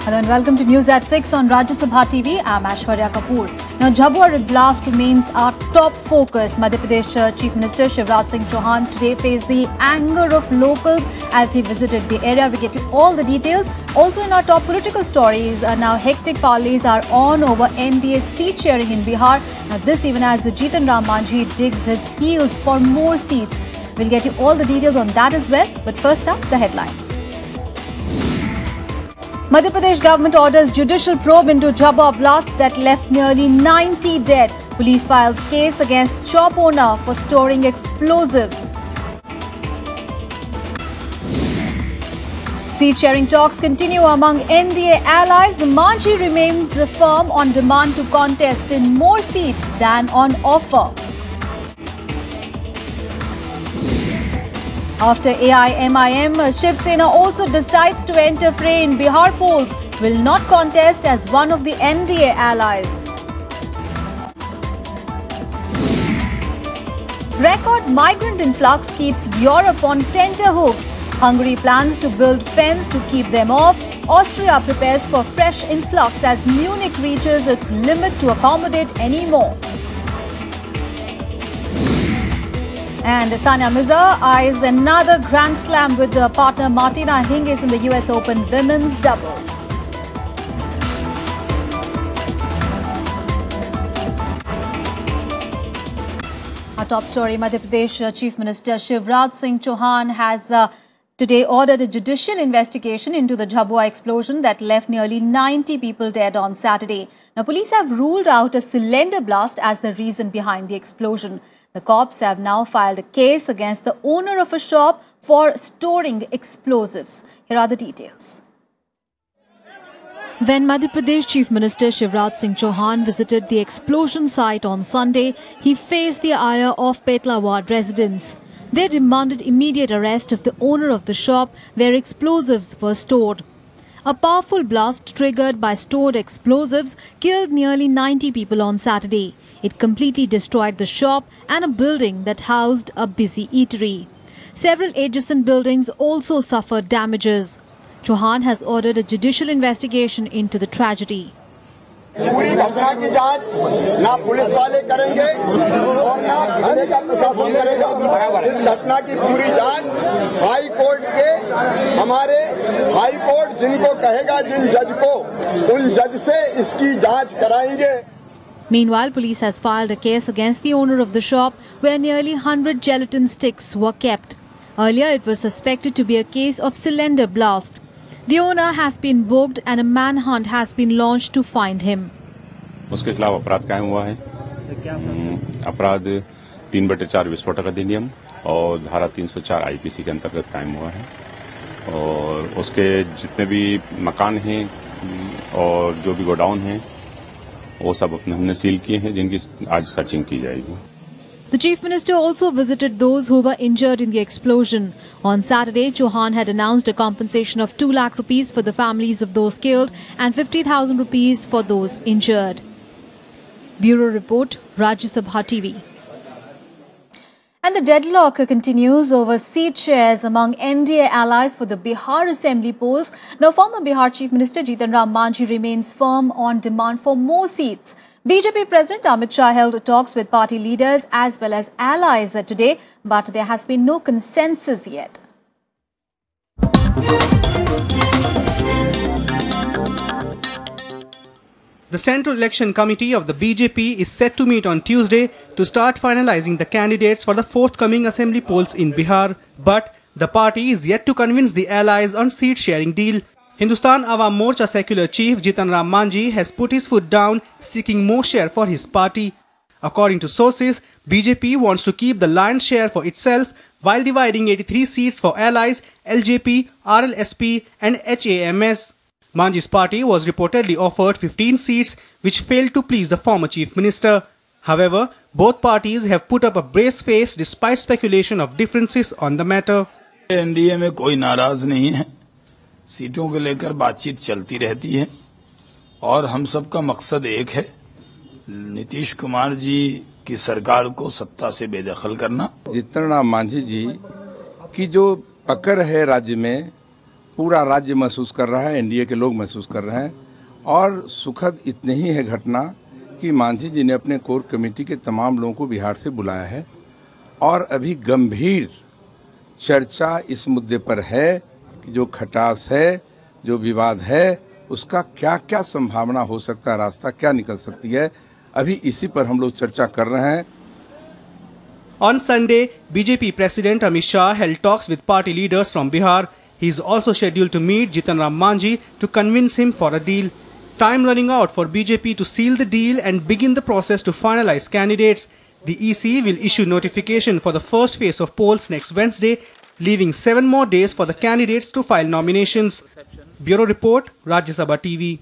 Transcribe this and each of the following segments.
Hello and welcome to News at 6 on Rajya Sabha TV. I'm Aishwarya Kapoor. Now, Jhabua blast remains our top focus. Madhya Pradesh Chief Minister Shivraj Singh Chauhan today faced the anger of locals as he visited the area. We get you all the details. Also in our top political stories, now hectic parleys are on over NDA seat sharing in Bihar. Now, this even as the Jitan Ram Manjhi digs his heels for more seats. We'll get you all the details on that as well. But first up, the headlines. Madhya Pradesh government orders judicial probe into Jhabua blast that left nearly 90 dead. Police files case against shop owner for storing explosives. Seat sharing talks continue among NDA allies. Manjhi remains firm on demand to contest in more seats than on offer. After AIMIM, Shiv Sena also decides to enter fray in Bihar polls, will not contest as one of the NDA allies. Record migrant influx keeps Europe on tenterhooks. Hungary plans to build fence to keep them off. Austria prepares for fresh influx as Munich reaches its limit to accommodate any more. And Sania Mirza eyes another Grand Slam with her partner Martina Hingis in the US Open women's doubles. Our top story, Madhya Pradesh Chief Minister Shivraj Singh Chauhan has today ordered a judicial investigation into the Jhabua explosion that left nearly 90 people dead on Saturday. Now, police have ruled out a cylinder blast as the reason behind the explosion. The cops have now filed a case against the owner of a shop for storing explosives. Here are the details. When Madhya Pradesh Chief Minister Shivraj Singh Chauhan visited the explosion site on Sunday, he faced the ire of Petla Ward residents. They demanded immediate arrest of the owner of the shop where explosives were stored. A powerful blast triggered by stored explosives killed nearly 90 people on Saturday. It completely destroyed the shop and a building that housed a busy eatery. Several adjacent buildings also suffered damages. Chauhan has ordered a judicial investigation into the tragedy. पूरी घटना की जांच ना police वाले करेंगे और ना थाने का प्रशासन करेगा। इस घटना की पूरी जांच हाई कोर्ट के हमारे हाई कोर्ट जिनको कहेगा जिन जज को उन जज से इसकी जांच कराएंगे। Meanwhile, police has filed a case against the owner of the shop where nearly 100 gelatin sticks were kept. Earlier, it was suspected to be a case of cylinder blast. The owner has been booked and a manhunt has been launched to find him. उसके खिलाफ अपराध कायम हुआ है। अपराध 3/4 विस्फोटक अधिनियम और धारा 304 IPC के अंतर्गत कायम हुआ है और उसके जितने भी मकान हैं और जो भी गोडाउन हैं वो सब हमने सील किए हैं जिनकी आज सर्चिंग की जाएगी। The Chief Minister also visited those who were injured in the explosion. On Saturday, Chauhan had announced a compensation of 2 lakh rupees for the families of those killed and 50,000 rupees for those injured. Bureau Report, Rajya Sabha TV. And the deadlock continues over seat shares among NDA allies for the Bihar Assembly polls. Now, former Bihar Chief Minister Jitan Ram Manjhi remains firm on demand for more seats. BJP President Amit Shah held talks with party leaders as well as allies today, but there has been no consensus yet. The Central Election Committee of the BJP is set to meet on Tuesday to start finalizing the candidates for the forthcoming assembly polls in Bihar. But the party is yet to convince the allies on seat sharing deal. Hindustan Awam Morcha secular chief Jitan Ram Manjhi has put his foot down, seeking more share for his party. According to sources, BJP wants to keep the lion's share for itself while dividing 83 seats for allies LJP, RLSP and HAMS. Manjhi's party was reportedly offered 15 seats which failed to please the former chief minister. However, both parties have put up a brave face despite speculation of differences on the matter. NDA में कोई नाराज नहीं है, सीटों को लेकर बातचीत चलती रहती है और हम सबका मकसद एक है, नीतीश कुमार जी की सरकार को सत्ता से बेदखल करना। जितन राम मांझी जी की जो पकड़ है राज्य में पूरा राज्य महसूस कर रहा है, एनडीए के लोग महसूस कर रहे हैं। और सुखद इतनी ही है घटना कि मांझी जी ने अपने कोर कमेटी के तमाम लोगों को बिहार से बुलाया है और अभी गंभीर चर्चा इस मुद्दे पर है कि जो खटास है, जो विवाद है, उसका क्या क्या संभावना हो सकता है, रास्ता क्या निकल सकती है, अभी इसी पर हम लोग चर्चा कर रहे हैं। On Sunday, BJP President Amit Shah held talks with party leaders from Bihar. He is also scheduled to meet Jitan Ram Manjhi to convince him for a deal. Time running out for BJP to seal the deal and begin the process to finalize candidates. The EC will issue notification for the first phase of polls next Wednesday, leaving 7 more days for the candidates to file nominations. Bureau Report, Rajya Sabha TV.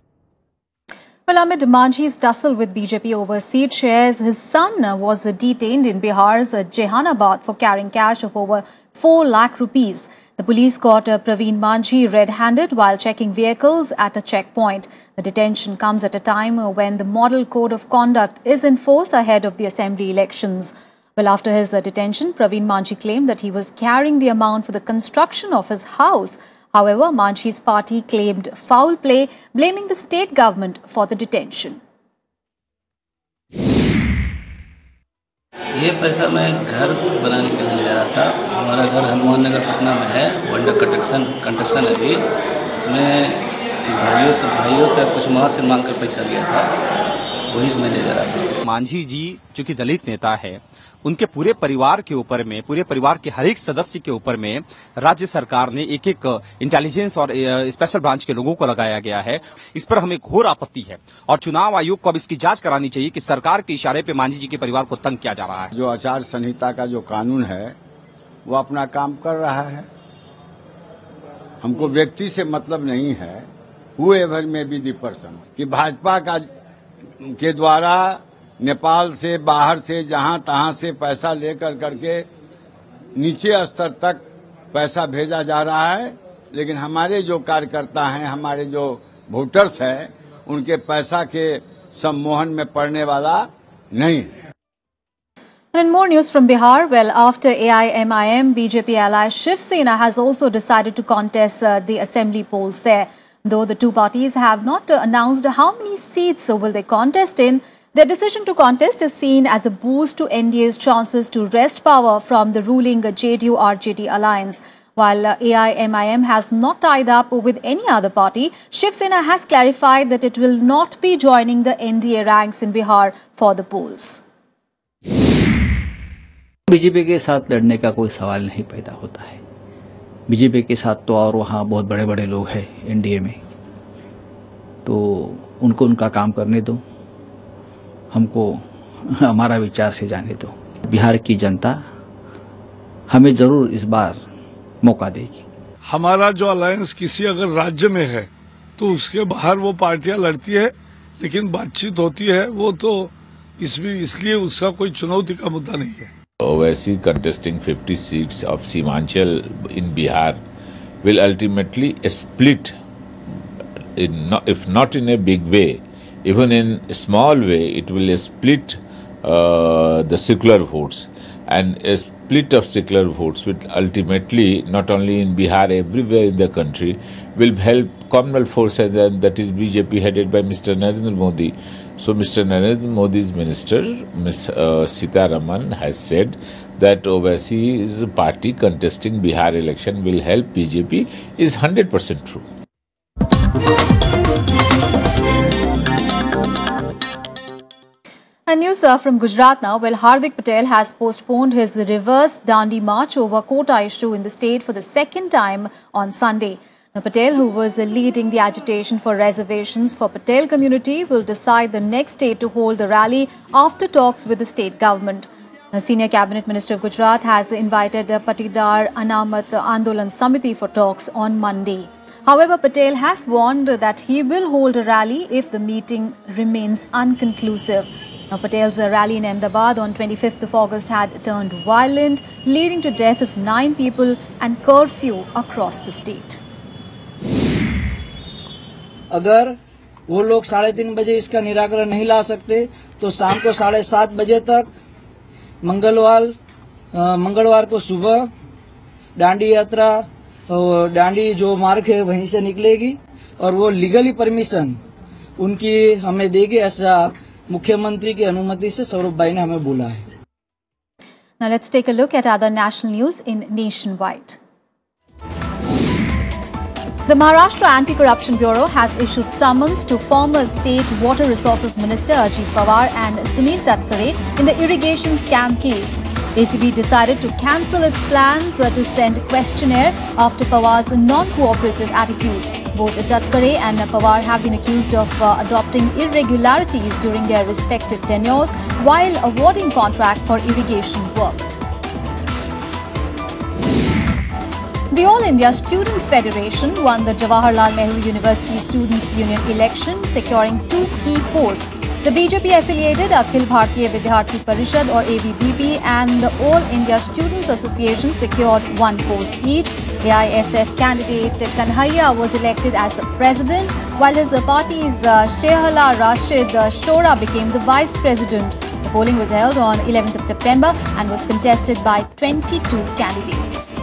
Well, amid Manjhi's tussle with BJP over seat shares, his son was detained in Bihar's Jehanabad for carrying cash of over 4 lakh rupees. The police caught Praveen Manjhi red-handed while checking vehicles at a checkpoint. The detention comes at a time when the Model Code of Conduct is in force ahead of the assembly elections. Well, after his detention, Praveen Manjhi claimed that he was carrying the amount for the construction of his house. However, Manjhi's party claimed foul play, blaming the state government for the detention. ये पैसा मैं घर बनाने के लिए ले जा रहा था। हमारा घर हनुमान नगर पटना में है, वो अंडर कंस्ट्रक्शन है अभी। इसमें भाइयों से कुछ माँ से मांग कर पैसा लिया था, वही मैं ले जा रहा था। मांझी जी जो कि दलित नेता है, उनके पूरे परिवार के ऊपर में, पूरे परिवार के हर एक सदस्य के ऊपर में राज्य सरकार ने एक इंटेलिजेंस और स्पेशल ब्रांच के लोगों को लगाया गया है। इस पर हमें घोर आपत्ति है और चुनाव आयोग को अब इसकी जांच करानी चाहिए कि सरकार के इशारे पे मांझी जी के परिवार को तंग किया जा रहा है। जो आचार संहिता का जो कानून है वो अपना काम कर रहा है। हमको व्यक्ति से मतलब नहीं है, whoever may be the person, कि भाजपा के द्वारा नेपाल से, बाहर से, जहां तहां से पैसा लेकर करके नीचे स्तर तक पैसा भेजा जा रहा है, लेकिन हमारे जो कार्यकर्ता हैं, हमारे जो वोटर्स हैं, उनके पैसा के सम्मोहन में पड़ने वाला नहीं है। And in more news from Bihar, well, after AIMIM, BJP ally Shiv Sena has also decided to contest the assembly polls there. Though the two parties have not announced how many seats will they contest in, their decision to contest is seen as a boost to NDA's chances to wrest power from the ruling JDU-RJD alliance. While AIMIM has not tied up with any other party, Shiv Sena has clarified that it will not be joining the NDA ranks in Bihar for the polls. BJP के साथ लड़ने का कोई सवाल नहीं पैदा होता है। बीजेपी के साथ तो और वहाँ बहुत बड़े बड़े लोग हैं एनडीए में, तो उनको उनका काम करने दो, हमको हमारा विचार से जाने दो। बिहार की जनता हमें जरूर इस बार मौका देगी। हमारा जो अलायंस किसी अगर राज्य में है तो उसके बाहर वो पार्टियां लड़ती है, लेकिन बातचीत होती है, वो तो इसलिए उसका कोई चुनौती का मुद्दा नहीं है। Owaisi contesting 50 seats of Simanchal in Bihar will ultimately split, if not in a big way, even in a small way, it will split the secular votes. And a split of secular votes will ultimately, not only in Bihar, everywhere in the country, will help Commonwealth force, and that is BJP headed by Mr. Narendra Modi. So Mr. Narendra Modi's minister, Ms. Sitaraman, has said that Owaisi's party contesting Bihar election will help BJP is 100% true. And news from Gujarat now. Well, Hardik Patel has postponed his reverse Dandi march over quota issue in the state for the second time on Sunday. Now, Patel, who was leading the agitation for reservations for Patel community, will decide the next state to hold the rally after talks with the state government. A senior cabinet minister of Gujarat has invited Patidar Anamat Andolan Samiti for talks on Monday. However, Patel has warned that he will hold a rally if the meeting remains unconclusive. Now, Patel's rally in Ahmedabad on 25th of August had turned violent, leading to death of 9 people and curfew across the state. अगर वो लोग 3:30 बजे इसका निराकरण नहीं ला सकते तो शाम को 7:30 बजे तक मंगलवार को सुबह दांडी यात्रा डांडी जो मार्ग है वहीं से निकलेगी और वो लीगली परमिशन उनकी हमें देगी, ऐसा मुख्यमंत्री की अनुमति से सौरभ भाई ने हमें बोला है। Now let's take a look at other national news in Nationwide. The Maharashtra Anti-Corruption Bureau has issued summons to former State Water Resources Minister Ajit Pawar and Sunil Tatkare in the irrigation scam case. ACB decided to cancel its plans to send questionnaire after Pawar's non-cooperative attitude. Both Tatkare and Pawar have been accused of adopting irregularities during their respective tenures while awarding contract for irrigation work. The All India Students Federation won the Jawaharlal Nehru University Students' Union election, securing 2 key posts. The BJP-affiliated Akhil Bharatiya Vidyarthi Parishad or AVBP and the All India Students Association secured 1 post each. The AISF candidate Kanhaiya was elected as the president, while his party's Shehala Rashid Shora became the vice president. The polling was held on 11th of September and was contested by 22 candidates.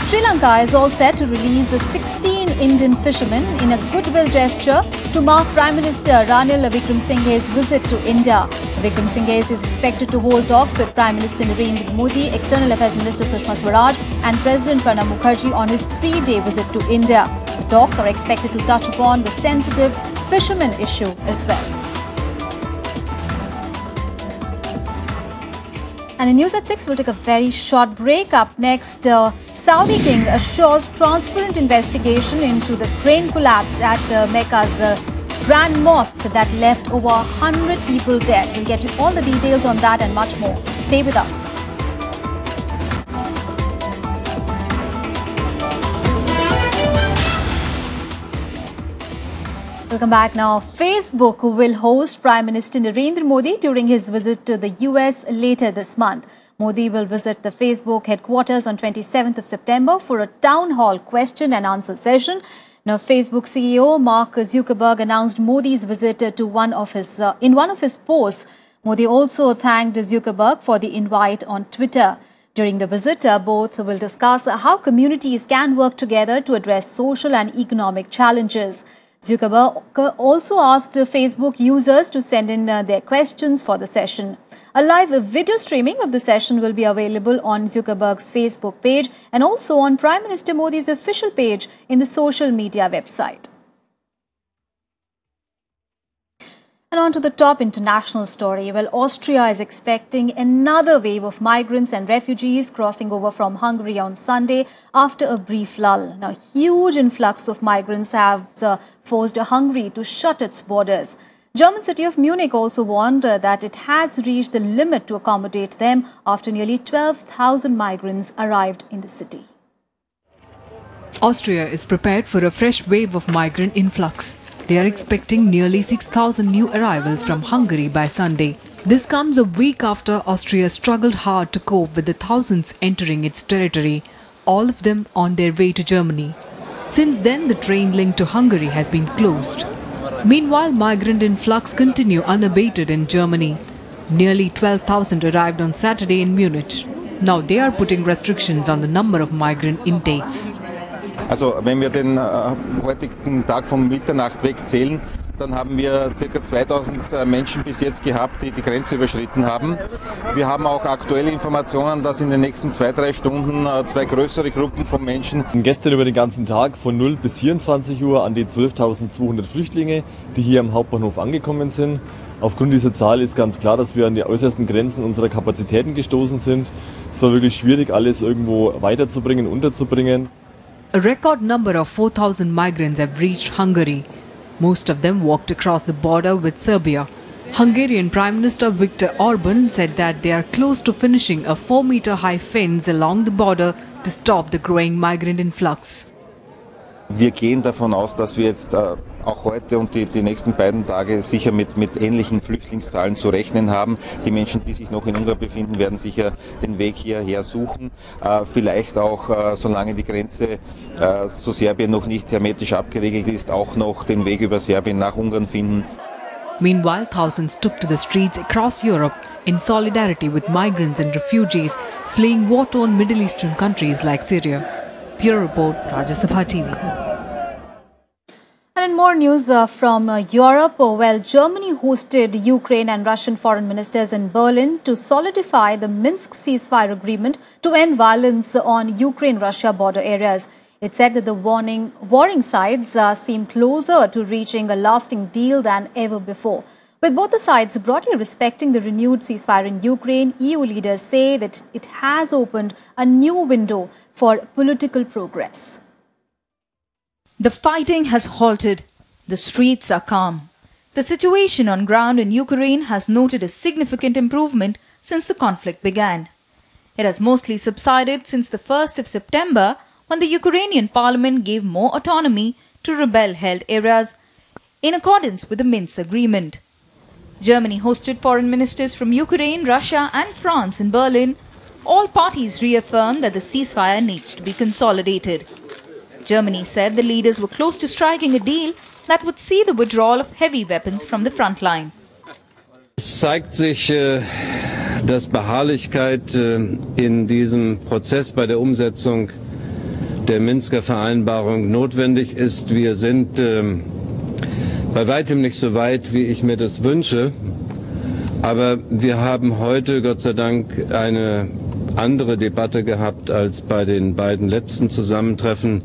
Sri Lanka is all set to release 16 Indian fishermen in a goodwill gesture to mark Prime Minister Ranil Wickremesinghe's visit to India. Wickremesinghe is expected to hold talks with Prime Minister Narendra Modi, External Affairs Minister Sushma Swaraj and President Pranab Mukherjee on his 3-day visit to India. The talks are expected to touch upon the sensitive fishermen issue as well. And in News at 6, we'll take a very short break. Up next, Saudi king assures transparent investigation into the crane collapse at Mecca's Grand Mosque that left over 100 people dead. We'll get you all the details on that and much more. Stay with us. Welcome back now. Facebook will host Prime Minister Narendra Modi during his visit to the US later this month. Modi will visit the Facebook headquarters on 27th of September for a town hall question and answer session. Now, Facebook CEO Mark Zuckerberg announced Modi's visit to one of his posts. Modi also thanked Zuckerberg for the invite on Twitter. During the visit, both will discuss how communities can work together to address social and economic challenges. Zuckerberg also asked Facebook users to send in their questions for the session. A live video streaming of the session will be available on Zuckerberg's Facebook page and also on Prime Minister Modi's official page in the social media website. And on to the top international story. Well, Austria is expecting another wave of migrants and refugees crossing over from Hungary on Sunday after a brief lull. Now, huge influx of migrants have forced Hungary to shut its borders. German city of Munich also warned that it has reached the limit to accommodate them after nearly 12,000 migrants arrived in the city. Austria is prepared for a fresh wave of migrant influx. They are expecting nearly 6,000 new arrivals from Hungary by Sunday. This comes a week after Austria struggled hard to cope with the thousands entering its territory, all of them on their way to Germany. Since then, the train link to Hungary has been closed. Meanwhile, migrant influx continue unabated in Germany. Nearly 12,000 arrived on Saturday in Munich. Now they are putting restrictions on the number of migrant intakes. Also wenn wir den heutigen Tag von Mitternacht wegzählen, dann haben wir ca. 2000 Menschen bis jetzt gehabt, die die Grenze überschritten haben. Wir haben auch aktuelle Informationen, dass in den nächsten 2-3 Stunden 2 größere Gruppen von Menschen. Gestern über den ganzen Tag von 0 bis 24 Uhr an die 12.200 Flüchtlinge, die hier am Hauptbahnhof angekommen sind. Aufgrund dieser Zahl ist ganz klar, dass wir an die äußersten Grenzen unserer Kapazitäten gestoßen sind. Es war wirklich schwierig, alles irgendwo weiterzubringen, unterzubringen. A record number of 4,000 migrants have reached Hungary. Most of them walked across the border with Serbia. Hungarian Prime Minister Viktor Orban said that they are close to finishing a 4-meter-high fence along the border to stop the growing migrant influx. Wir gehen davon aus, dass wir jetzt auch heute und die nächsten beiden Tage sicher mit ähnlichen Flüchtlingszahlen zu rechnen haben. Die Menschen, die sich noch in Ungarn befinden, werden sicher den Weg hierher suchen. Vielleicht auch, solange die Grenze zu Serbien noch nicht hermetisch abgeriegelt ist, auch noch den Weg über Serbien nach Ungarn finden. Meanwhile, thousands took to the streets across Europe in solidarity with migrants and refugees fleeing war-torn Middle Eastern countries like Syria. Bureau Report, Rajya Sabha TV. And in more news from Europe, Germany hosted Ukraine and Russian foreign ministers in Berlin to solidify the Minsk ceasefire agreement to end violence on Ukraine-Russia border areas. It said that the warring sides seem closer to reaching a lasting deal than ever before. With both the sides broadly respecting the renewed ceasefire in Ukraine, EU leaders say that it has opened a new window for political progress. The fighting has halted. The streets are calm. The situation on ground in Ukraine has noted a significant improvement since the conflict began. It has mostly subsided since the 1st of September, when the Ukrainian parliament gave more autonomy to rebel-held areas in accordance with the Minsk agreement. Germany hosted foreign ministers from Ukraine, Russia and France in Berlin. All parties reaffirmed that the ceasefire needs to be consolidated. Germany said the leaders were close to striking a deal that would see the withdrawal of heavy weapons from the front line. Es zeigt sich, dass Beharrlichkeit in diesem Prozess bei der Umsetzung der Minsker Vereinbarung notwendig ist. Wir sind bei weitem nicht so weit, wie ich mir das wünsche. Aber wir haben heute, Gott sei Dank, eine andere Debatte gehabt als bei den beiden letzten Zusammentreffen.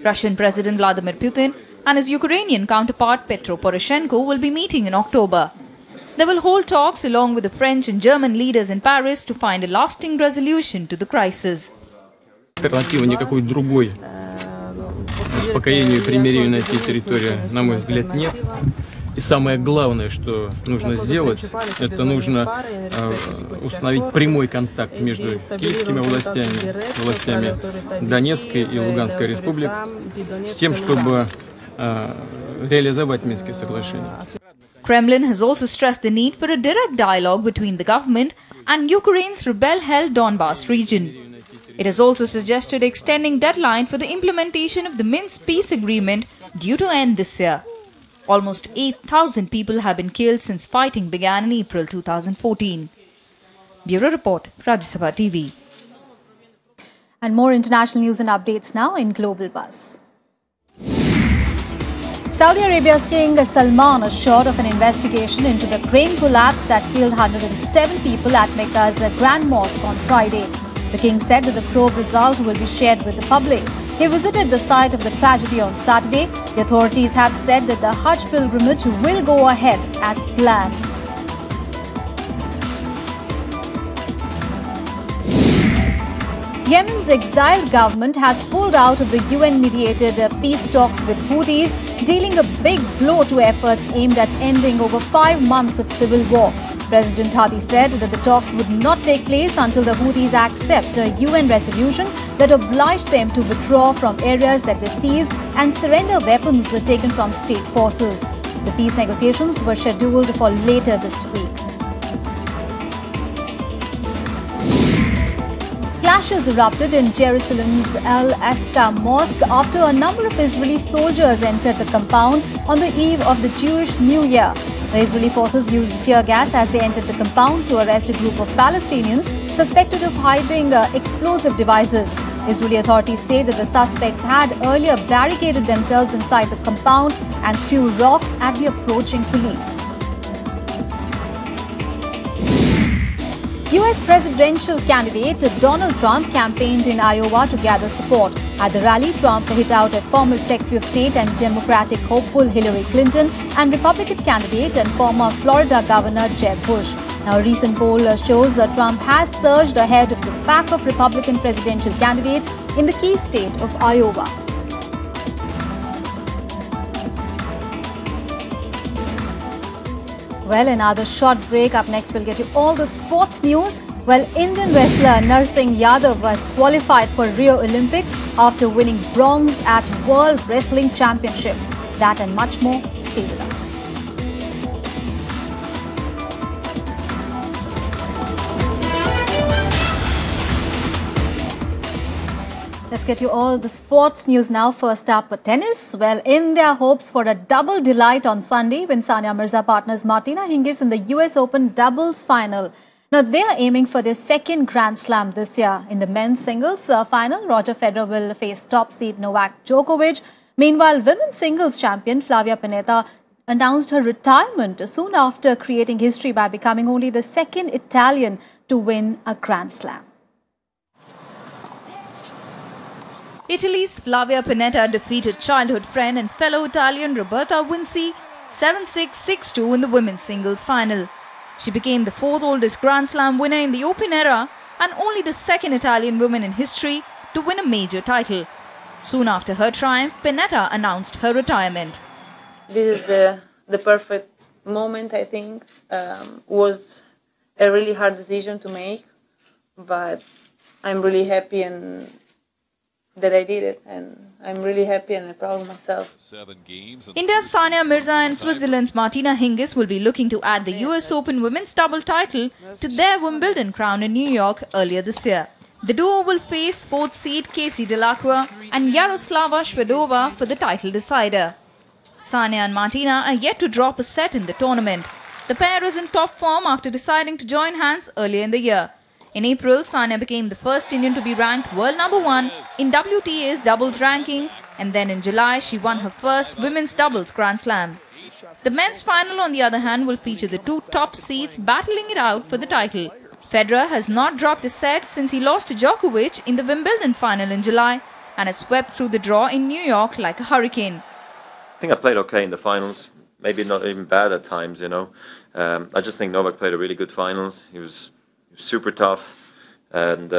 Russian President Vladimir Putin and his Ukrainian counterpart Petro Poroshenko will be meeting in October. They will hold talks along with the French and German leaders in Paris to find a lasting resolution to the crisis. Альтернативы никакой другой успокоению и примирению на этой территории, на мой взгляд, нет. И самое главное, что нужно сделать, это нужно установить прямой контакт между киевскими властями Донецкой и Луганской республик, с тем, чтобы реализовать Минские соглашения. Kremlin has also stressed the need for a direct dialogue between the government and Ukraine's rebel-held Donbas region. It has also suggested extending deadline for the implementation of the Minsk peace agreement due to end this year. Almost 8,000 people have been killed since fighting began in April 2014. Bureau Report, Rajya Sabha TV. And more international news and updates now in Global Buzz. Saudi Arabia's King Salman assured of an investigation into the crane collapse that killed 107 people at Mecca's Grand Mosque on Friday. The king said that the probe result will be shared with the public. He visited the site of the tragedy on Saturday. The authorities have said that the Hajj pilgrimage will go ahead as planned. Yemen's exiled government has pulled out of the UN-mediated peace talks with Houthis, dealing a big blow to efforts aimed at ending over 5 months of civil war. President Hadi said that the talks would not take place until the Houthis accept a UN resolution that obliged them to withdraw from areas that they seized and surrender weapons taken from state forces. The peace negotiations were scheduled for later this week. Clashes erupted in Jerusalem's Al-Aqsa Mosque after a number of Israeli soldiers entered the compound on the eve of the Jewish New Year. The Israeli forces used tear gas as they entered the compound to arrest a group of Palestinians suspected of hiding explosive devices. Israeli authorities say that the suspects had earlier barricaded themselves inside the compound and threw rocks at the approaching police. US presidential candidate Donald Trump campaigned in Iowa to gather support. At the rally, Trump hit out at former Secretary of State and Democratic hopeful Hillary Clinton and Republican candidate and former Florida Governor Jeb Bush. Now, a recent poll shows that Trump has surged ahead of the pack of Republican presidential candidates in the key state of Iowa. Well, another short break. Up next, we'll get you all the sports news. Well, Indian wrestler Narsingh Yadav was qualified for Rio Olympics after winning bronze at World Wrestling Championship. That and much more. Stay with us. Let's get you all the sports news now. First up, tennis. Well, India hopes for a double delight on Sunday when Sania Mirza partners Martina Hingis in the US Open doubles final. Now, they are aiming for their second Grand Slam this year. In the men's singles final, Roger Federer will face top seed Novak Djokovic. Meanwhile, women's singles champion Flavia Pennetta announced her retirement soon after creating history by becoming only the second Italian to win a Grand Slam. Italy's Flavia Pennetta defeated childhood friend and fellow Italian Roberta Vinci 7-6, 6-2 in the women's singles final. She became the fourth oldest Grand Slam winner in the Open era and only the second Italian woman in history to win a major title. Soon after her triumph, Pennetta announced her retirement. This is the perfect moment, I think. Was a really hard decision to make, but I'm really happy and that I did it, and I'm really happy and proud of myself. India's Sania Mirza and Switzerland's Martina Hingis will be looking to add the US Open women's double title to their Wimbledon crown in New York earlier this year. The duo will face fourth seed Casey Delacroix and Yaroslava Shvedova for the title decider. Sania and Martina are yet to drop a set in the tournament. The pair is in top form after deciding to join hands earlier in the year. In April, Sania became the first Indian to be ranked world #1 in WTA's doubles rankings, and then in July she won her first women's doubles Grand Slam. The men's final, on the other hand, will feature the two top seeds battling it out for the title. Federer has not dropped a set since he lost to Djokovic in the Wimbledon final in July and has swept through the draw in New York like a hurricane. I think I played okay in the finals, maybe not even bad at times, you know. I just think Novak played a really good finals. He was super tough and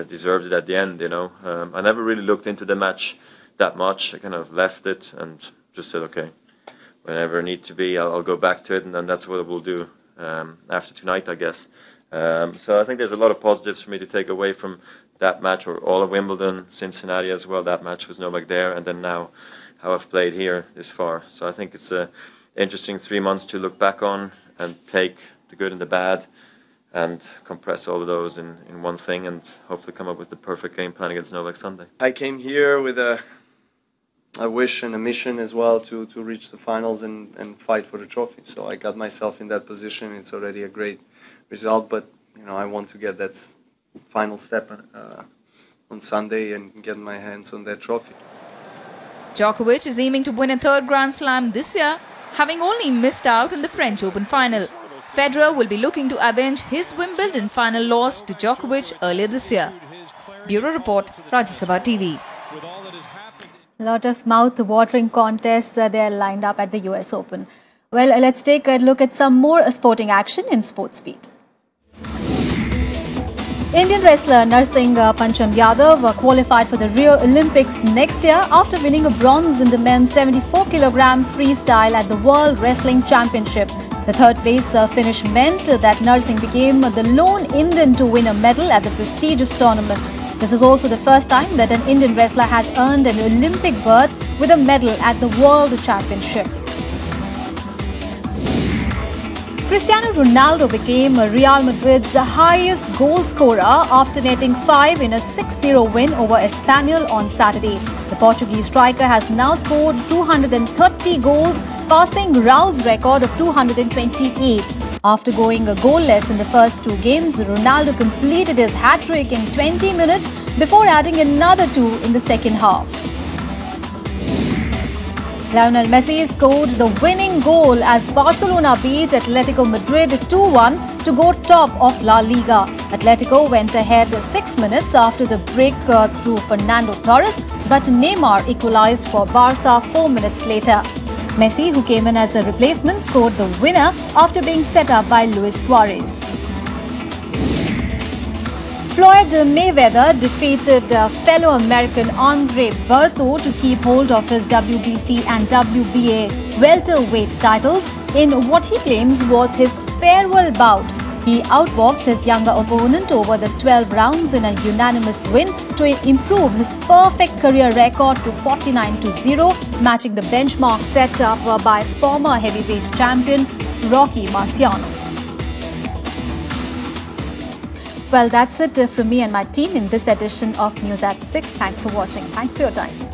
deserved it at the end, you know. I never really looked into the match that much. I kind of left it and just said, okay, whenever I need to be, I'll go back to it, and then that's what we'll do after tonight, I guess. So I think there's a lot of positives for me to take away from that match, or all of Wimbledon, Cincinnati as well. That match was Novak there, and then now how I've played here this far. So I think it's an interesting 3 months to look back on and take the good and the bad and compress all of those in one thing and hopefully come up with the perfect game plan against Novak Sunday. I came here with a wish and a mission as well to reach the finals and fight for the trophy. So I got myself in that position. It's already a great result, but you know, I want to get that final step on Sunday and get my hands on that trophy. Djokovic is aiming to win a third Grand Slam this year, having only missed out in the French Open final. Federer will be looking to avenge his Wimbledon final loss to Djokovic earlier this year. Bureau Report, Rajya Sabha TV. A lot of mouth-watering contests there lined up at the US Open. Well, let's take a look at some more sporting action in Sports Beat. Indian wrestler Narsingh Pancham Yadav qualified for the Rio Olympics next year after winning a bronze in the men's 74kg freestyle at the World Wrestling Championship. The third place finish meant that Narsingh became the lone Indian to win a medal at the prestigious tournament. This is also the first time that an Indian wrestler has earned an Olympic berth with a medal at the World Championship. Cristiano Ronaldo became Real Madrid's highest goal scorer after netting 5 in a 6-0 win over Espanyol on Saturday. The Portuguese striker has now scored 230 goals, passing Raul's record of 228. After going goalless in the first 2 games, Ronaldo completed his hat-trick in 20 minutes before adding another 2 in the second half. Lionel Messi scored the winning goal as Barcelona beat Atletico Madrid 2-1 to go top of La Liga. Atletico went ahead 6 minutes after the break through Fernando Torres, but Neymar equalized for Barca 4 minutes later. Messi, who came in as a replacement, scored the winner after being set up by Luis Suarez. Floyd Mayweather defeated fellow American Andre Berto to keep hold of his WBC and WBA welterweight titles in what he claims was his farewell bout. He outboxed his younger opponent over the 12 rounds in a unanimous win to improve his perfect career record to 49-0, matching the benchmark set up by former heavyweight champion Rocky Marciano. Well, that's it from me and my team in this edition of News at 6. Thanks for watching. Thanks for your time.